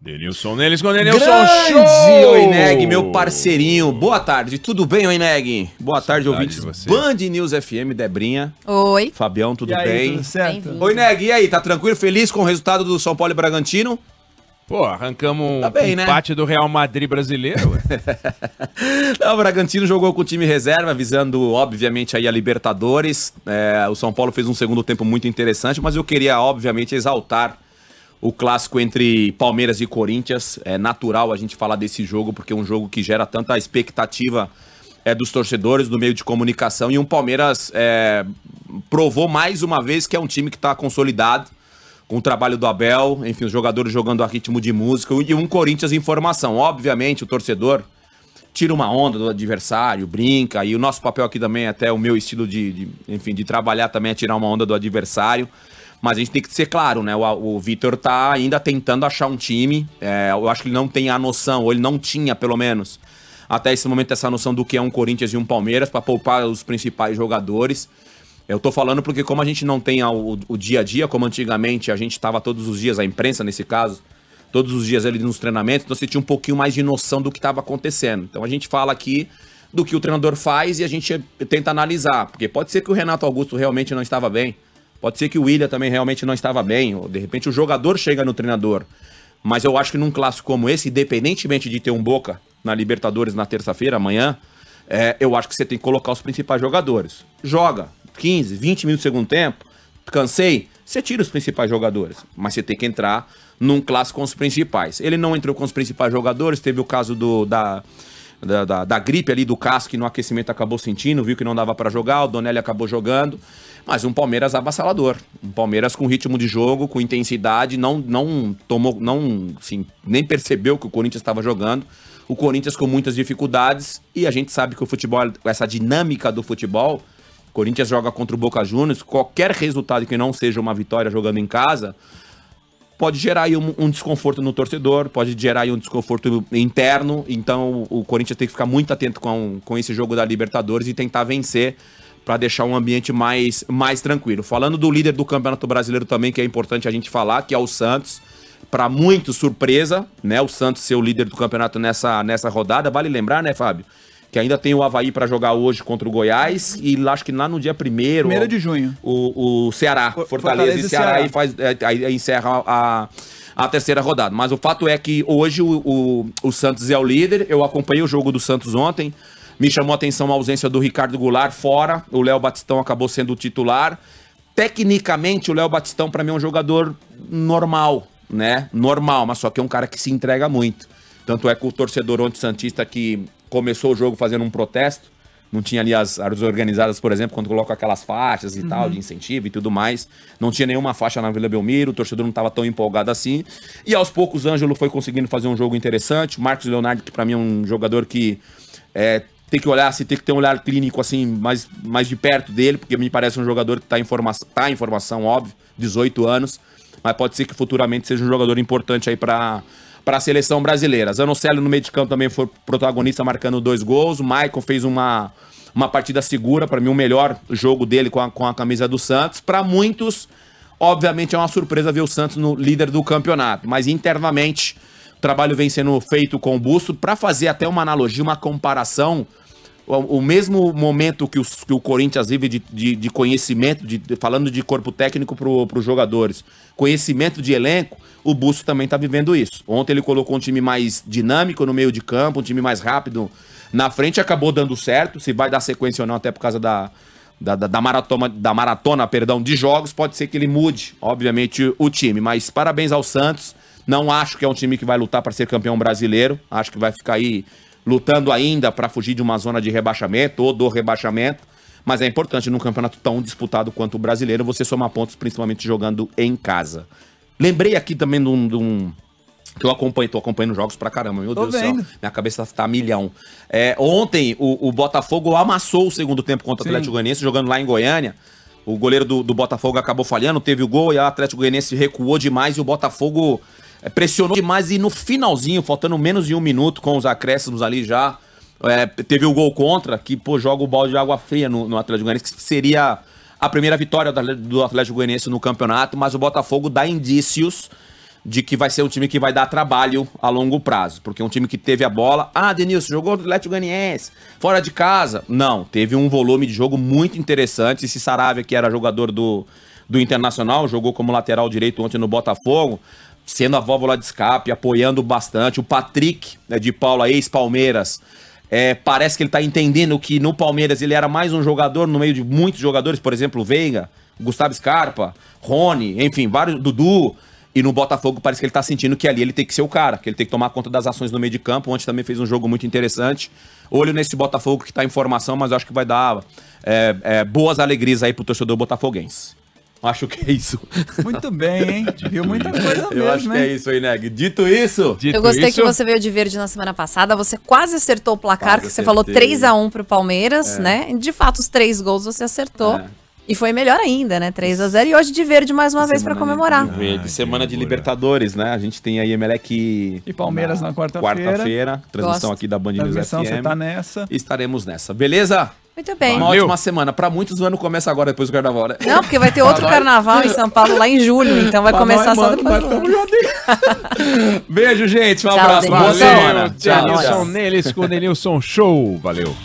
Denilson neles com Denilson Grande Oineg, meu parceirinho. Boa tarde, tudo bem, Oineg? Boa tarde, ouvintes. Band News FM, Debrinha. Oi. Fabião, tudo E aí, bem? tudo certo? Oineg, e aí, tá tranquilo, feliz com o resultado do São Paulo e Bragantino? Pô, arrancamos Tá bem, né? empate do Real Madrid brasileiro. Não, o Bragantino jogou com o time reserva, visando, obviamente, aí a Libertadores. O São Paulo fez um segundo tempo muito interessante, mas eu queria, obviamente, exaltar o clássico entre Palmeiras e Corinthians. É natural a gente falar desse jogo, porque é um jogo que gera tanta expectativa dos torcedores, do meio de comunicação, e um Palmeiras provou mais uma vez que é um time que está consolidado, com o trabalho do Abel, enfim, os jogadores jogando a ritmo de música, e um Corinthians em formação. Obviamente, o torcedor tira uma onda do adversário, brinca, e o nosso papel aqui também, até o meu estilo de trabalhar também é tirar uma onda do adversário, mas a gente tem que ser claro, né? O Vitor tá ainda tentando achar um time, eu acho que ele não tem a noção, ou ele não tinha, pelo menos, até esse momento, essa noção do que é um Corinthians e um Palmeiras, para poupar os principais jogadores. Eu tô falando porque como a gente não tem o dia a dia, como antigamente a gente estava todos os dias, a imprensa nesse caso, todos os dias ali nos treinamentos, então você tinha um pouquinho mais de noção do que estava acontecendo. Então a gente fala aqui do que o treinador faz e a gente tenta analisar, porque pode ser que o Renato Augusto realmente não estava bem, pode ser que o Willian também realmente não estava bem, ou de repente o jogador chega no treinador. Mas eu acho que num clássico como esse, independentemente de ter um Boca na Libertadores na terça-feira, amanhã, eu acho que você tem que colocar os principais jogadores. Joga 15, 20 minutos do segundo tempo, cansei, você tira os principais jogadores, mas você tem que entrar num clássico com os principais. Ele não entrou com os principais jogadores, teve o caso da gripe ali do Cássio, que no aquecimento acabou sentindo, viu que não dava pra jogar, o Donelli acabou jogando, mas um Palmeiras avassalador, um Palmeiras com ritmo de jogo, com intensidade, nem percebeu que o Corinthians estava jogando, o Corinthians com muitas dificuldades, e a gente sabe que o futebol, essa dinâmica do futebol, o Corinthians joga contra o Boca Juniors, qualquer resultado que não seja uma vitória jogando em casa, pode gerar aí um desconforto no torcedor, pode gerar aí um desconforto interno, então o Corinthians tem que ficar muito atento com esse jogo da Libertadores e tentar vencer para deixar um ambiente mais tranquilo. Falando do líder do Campeonato Brasileiro também, que é importante a gente falar, que é o Santos, para muito surpresa, né, o Santos ser o líder do campeonato nessa rodada, vale lembrar, né, Fábio? Que ainda tem o Avaí para jogar hoje contra o Goiás, e acho que lá no dia 1º... 1º de junho. O Ceará, Fortaleza e Ceará, aí encerra a terceira rodada. Mas o fato é que hoje o Santos é o líder, eu acompanhei o jogo do Santos ontem, me chamou a atenção a ausência do Ricardo Goulart fora, o Léo Batistão acabou sendo o titular. Tecnicamente, o Léo Batistão para mim é um jogador normal, né? Normal, mas só que é um cara que se entrega muito. Tanto é que o torcedor ontem santista que começou o jogo fazendo um protesto, não tinha ali as organizadas, por exemplo, quando colocam aquelas faixas e tal, de incentivo e tudo mais, não tinha nenhuma faixa na Vila Belmiro, o torcedor não estava tão empolgado assim, e aos poucos o Ângelo foi conseguindo fazer um jogo interessante, o Marcos Leonardo, que pra mim é um jogador que tem que olhar, tem que ter um olhar clínico assim, mais de perto dele, porque me parece um jogador que tá em formação, óbvio, 18 anos, mas pode ser que futuramente seja um jogador importante aí para a seleção brasileira. Zanocelo no meio de campo também foi protagonista, marcando 2 gols. O Maicon fez uma partida segura, para mim o melhor jogo dele com a camisa do Santos. Para muitos, obviamente é uma surpresa ver o Santos no líder do campeonato, mas internamente o trabalho vem sendo feito com o Busto para fazer até uma analogia, uma comparação. O mesmo momento que o Corinthians vive de conhecimento, falando de corpo técnico para os jogadores, conhecimento de elenco, o Busto também está vivendo isso. Ontem ele colocou um time mais dinâmico no meio de campo, um time mais rápido na frente, acabou dando certo. Se vai dar sequência ou não, até por causa da maratona de jogos, pode ser que ele mude, obviamente, o time. Mas parabéns ao Santos. Não acho que é um time que vai lutar para ser campeão brasileiro. Acho que vai ficar aí lutando ainda para fugir de uma zona de rebaixamento ou do rebaixamento, mas é importante num campeonato tão disputado quanto o brasileiro você somar pontos, principalmente jogando em casa. Lembrei aqui também que eu tô acompanhando jogos pra caramba, meu Deus do céu, minha cabeça tá a milhão. Ontem o Botafogo amassou o segundo tempo contra o Atlético Goianiense, jogando lá em Goiânia. O goleiro do Botafogo acabou falhando, teve o gol e o Atlético Goianiense recuou demais e o Botafogo pressionou demais, e no finalzinho, faltando menos de 1 minuto, com os acréscimos ali já, teve o gol contra, que joga o balde de água fria no Atlético Goianiense, que seria a primeira vitória do Atlético Goianiense no campeonato, mas o Botafogo dá indícios de que vai ser um time que vai dar trabalho a longo prazo, porque é um time que teve a bola. Ah, Denilson, jogou do Atlético Goianiense, fora de casa. Não, teve um volume de jogo muito interessante. Esse Saravia, que era jogador do Internacional, jogou como lateral direito ontem no Botafogo, sendo a válvula de escape, apoiando bastante. O Patrick, de Paula, ex-Palmeiras, parece que ele tá entendendo que no Palmeiras ele era mais um jogador no meio de muitos jogadores, por exemplo, o Veiga, Gustavo Scarpa, Rony, enfim, vários, Dudu. E no Botafogo parece que ele tá sentindo que ali ele tem que ser o cara, que ele tem que tomar conta das ações no meio de campo. Ontem também fez um jogo muito interessante. Olho nesse Botafogo que tá em formação, mas eu acho que vai dar boas alegrias aí pro torcedor botafoguense. Acho que é isso. Muito bem, hein? Viu muita coisa mesmo, eu acho que é isso aí, Neg. Dito isso... Eu gostei que você veio de verde na semana passada. Você quase acertou o placar, que você falou 3-1 pro Palmeiras, né? De fato, os 3 gols você acertou. E foi melhor ainda, né? 3-0 e hoje de verde mais uma vez pra comemorar. Semana de Libertadores, né? A gente tem aí Emelec e Palmeiras na quarta-feira. Transmissão aqui da Band News FM. Você tá nessa. Estaremos nessa, beleza? Muito bem. Uma ótima semana. Pra muitos o ano começa agora, depois do carnaval, né? Não, porque vai ter outro carnaval em São Paulo lá em julho, então vai começar só depois. Beijo, gente. Um Tchau, abraço. Denilson. Boa semana. Denilson neles com o Denilson Show. Valeu.